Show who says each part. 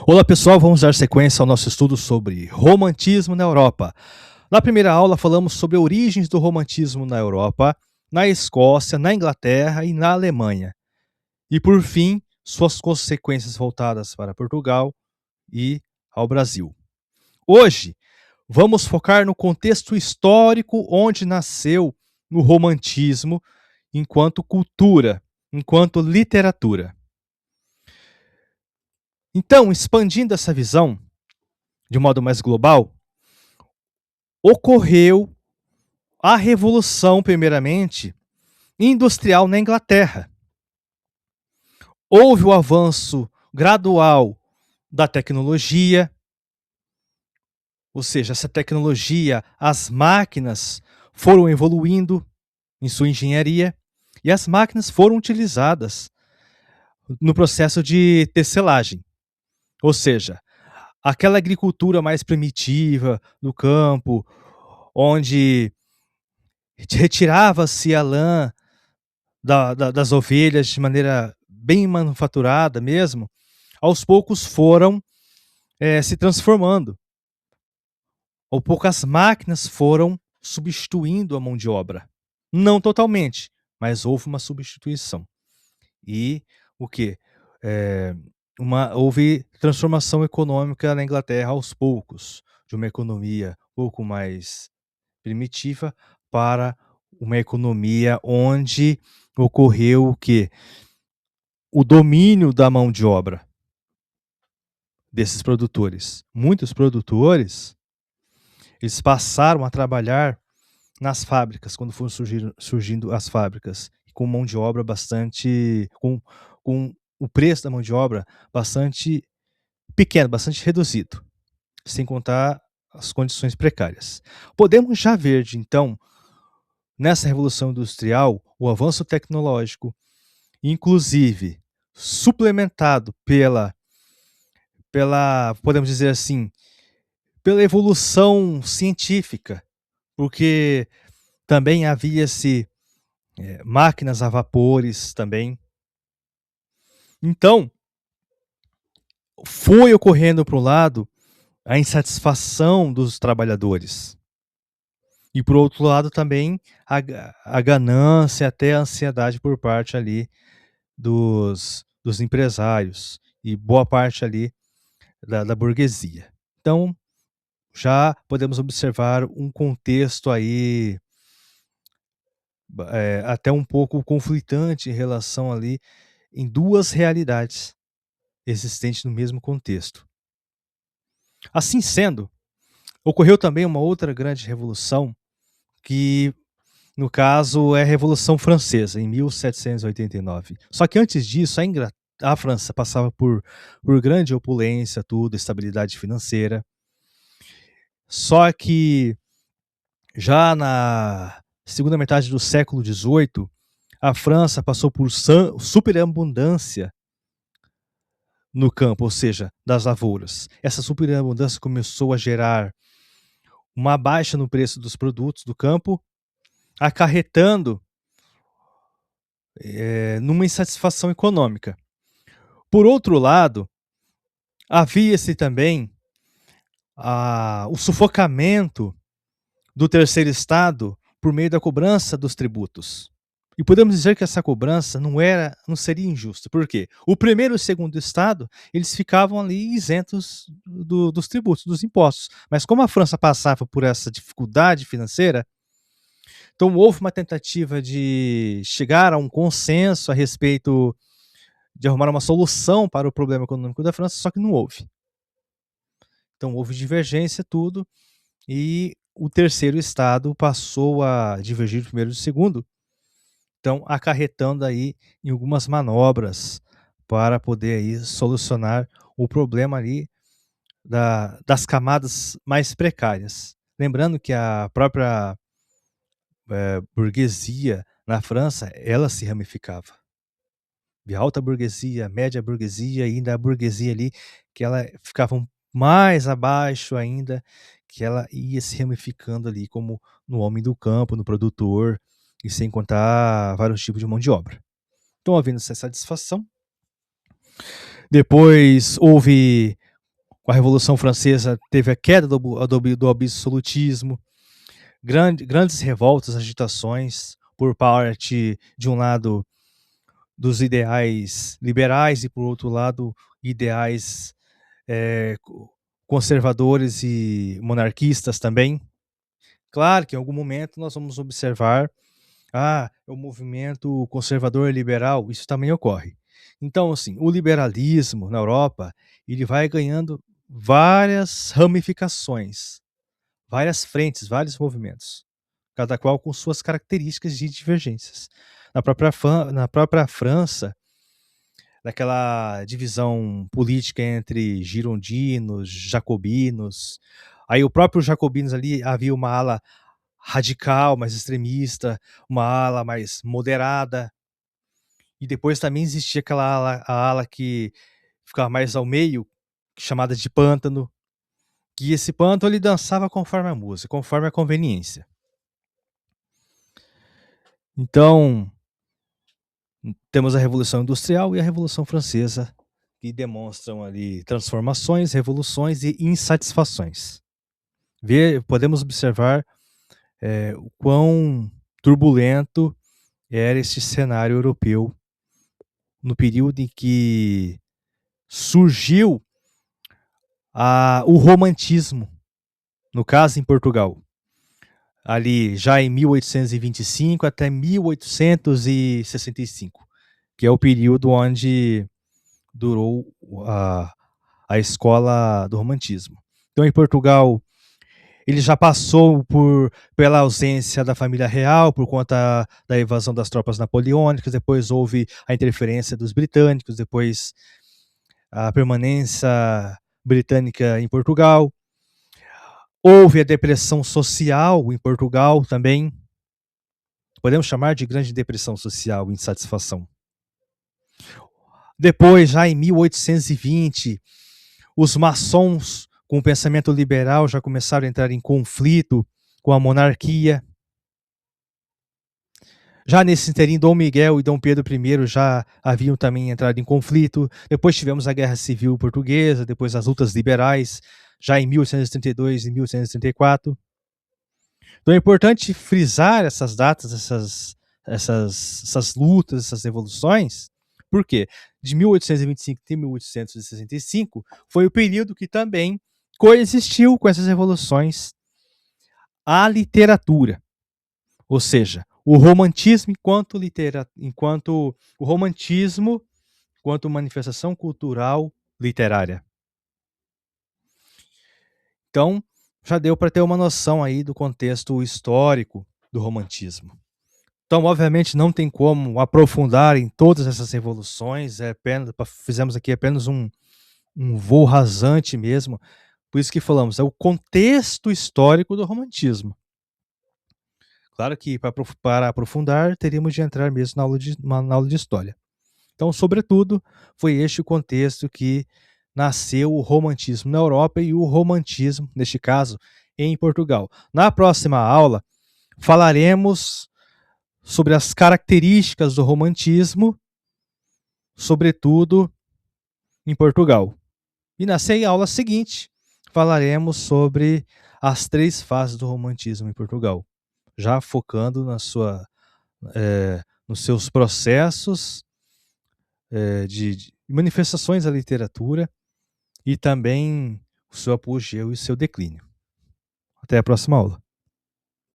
Speaker 1: Olá pessoal, vamos dar sequência ao nosso estudo sobre romantismo na Europa. Na primeira aula falamos sobre origens do romantismo na Europa, na Escócia, na Inglaterra e na Alemanha. E por fim, suas consequências voltadas para Portugal e ao Brasil. Hoje, vamos focar no contexto histórico onde nasceu o romantismo enquanto cultura, enquanto literatura. Então, expandindo essa visão de modo mais global, ocorreu a revolução, primeiramente, industrial na Inglaterra. Houve o avanço gradual da tecnologia, ou seja, essa tecnologia, as máquinas foram evoluindo em sua engenharia e as máquinas foram utilizadas no processo de tecelagem, ou seja, aquela agricultura mais primitiva no campo, onde retirava-se a lã das ovelhas de maneira bem manufaturada mesmo, aos poucos foram se transformando. Ou poucas máquinas foram substituindo a mão de obra. Não totalmente, mas houve uma substituição. E o que? Houve transformação econômica na Inglaterra aos poucos, de uma economia um pouco mais primitiva para uma economia onde ocorreu o quê? O domínio da mão de obra desses produtores. Muitos produtores, eles passaram a trabalhar nas fábricas, quando foram surgindo as fábricas, com mão de obra bastante, com o preço da mão de obra bastante pequeno, bastante reduzido, sem contar as condições precárias. Podemos já ver, então, nessa Revolução Industrial, o avanço tecnológico, inclusive suplementado podemos dizer assim, pela evolução científica, porque também havia-se máquinas a vapores também. Então, foi ocorrendo, por um lado, a insatisfação dos trabalhadores. E, por outro lado, também a ganância, até a ansiedade por parte ali dos empresários e boa parte ali da burguesia. Então, já podemos observar um contexto aí até um pouco conflitante em relação ali em duas realidades existentes no mesmo contexto. Assim sendo, ocorreu também uma outra grande revolução que, no caso, é a Revolução Francesa, em 1789. Só que antes disso, a França passava por grande opulência, tudo, estabilidade financeira. Só que já na segunda metade do século XVIII, a França passou por superabundância no campo, ou seja, das lavouras. Essa superabundância começou a gerar uma baixa no preço dos produtos do campo, acarretando numa insatisfação econômica. Por outro lado, havia-se também o sufocamento do terceiro estado por meio da cobrança dos tributos. E podemos dizer que essa cobrança não seria injusta. Por quê? O primeiro e o segundo estado, eles ficavam ali isentos dos tributos, dos impostos. Mas como a França passava por essa dificuldade financeira, então houve uma tentativa de chegar a um consenso a respeito de arrumar uma solução para o problema econômico da França, só que não houve. Então houve divergência, tudo, e o terceiro estado passou a divergir do primeiro e do segundo, então acarretando aí em algumas manobras para poder aí solucionar o problema ali das camadas mais precárias. Lembrando que a própria burguesia na França, ela se ramificava. De alta burguesia, média burguesia e ainda a burguesia ali, que ela ficava mais abaixo ainda, que ela ia se ramificando ali como no homem do campo, no produtor, e sem contar vários tipos de mão de obra. Então, havendo essa satisfação, Depois houve, com a Revolução Francesa, teve a queda do absolutismo, grandes revoltas, agitações por parte, de um lado, dos ideais liberais e, por outro lado, ideais conservadores e monarquistas também. Claro que em algum momento nós vamos observar, o movimento conservador liberal, isso também ocorre. Então, assim, o liberalismo na Europa, ele vai ganhando várias ramificações, várias frentes, vários movimentos, cada qual com suas características de divergências. Na própria França, naquela divisão política entre girondinos, jacobinos, aí o próprio jacobinos ali havia uma ala radical, mais extremista, uma ala mais moderada, e depois também existia aquela ala que ficava mais ao meio, chamada de pântano, que esse pântano ele dançava conforme a música, conforme a conveniência. Então, temos a Revolução Industrial e a Revolução Francesa, que demonstram ali transformações, revoluções e insatisfações. Podemos observar o quão turbulento era este cenário europeu no período em que surgiu o romantismo, no caso em Portugal, ali já em 1825 até 1865, que é o período onde durou a escola do romantismo. Então, em Portugal, ele já passou pela ausência da família real, por conta da evasão das tropas napoleônicas, depois houve a interferência dos britânicos, depois a permanência britânica em Portugal. Houve a depressão social em Portugal também. Podemos chamar de grande depressão social, insatisfação. Depois, já em 1820, os maçons, com o pensamento liberal, já começaram a entrar em conflito com a monarquia. Já nesse interim, Dom Miguel e Dom Pedro I já haviam também entrado em conflito. Depois tivemos a Guerra Civil Portuguesa, depois as lutas liberais, já em 1832 e 1834. Então é importante frisar essas datas, essas lutas, essas revoluções, porque de 1825 até 1865 foi o período que também coexistiu com essas revoluções a literatura, ou seja, o romantismo enquanto o romantismo enquanto manifestação cultural literária. Então, já deu para ter uma noção aí do contexto histórico do romantismo. Então, obviamente, não tem como aprofundar em todas essas revoluções, fizemos aqui apenas um voo rasante mesmo, por isso que falamos, é o contexto histórico do romantismo. Claro que para aprofundar, teríamos de entrar mesmo na aula de história. Então, sobretudo, foi este o contexto que nasceu o romantismo na Europa e o romantismo, neste caso, em Portugal. Na próxima aula, falaremos sobre as características do romantismo, sobretudo em Portugal. E na aula seguinte, falaremos sobre as 3 fases do romantismo em Portugal, já focando nos seus processos de manifestações da literatura e também o seu apogeu e o seu declínio. Até a próxima aula.